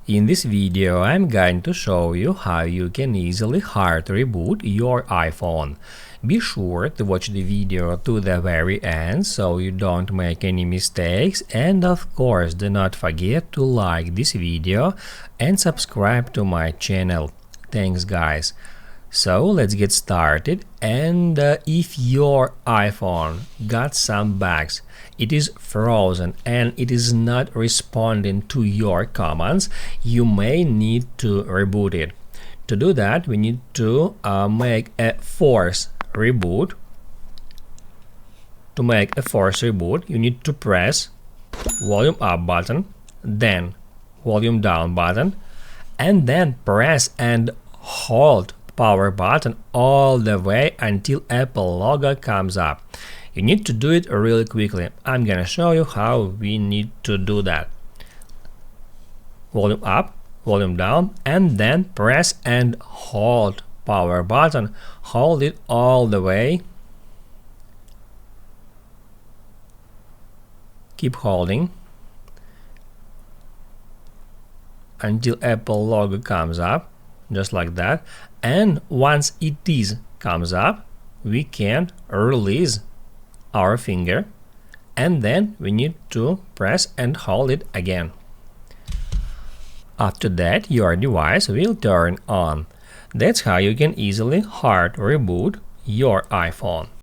In this video, I'm going to show you how you can easily hard reboot your iPhone. Be sure to watch the video to the very end so you don't make any mistakes, and of course do not forget to like this video and subscribe to my channel. Thanks guys. So let's get started, and if your iPhone got some bugs, it is frozen and it is not responding to your commands, you may need to reboot it. To do that, we need to make a force reboot. To make a force reboot, you need to press volume up button, then volume down button, and then press and hold power button all the way until Apple logo comes up. You need to do it really quickly. I'm gonna show you how we need to do that. Volume up, volume down, and then press and hold power button. Hold it all the way. Keep holding until Apple logo comes up, just like that. And once it comes up, we can release our finger, and then we need to press and hold it again. After that, your device will turn on. That's how you can easily hard reboot your iPhone.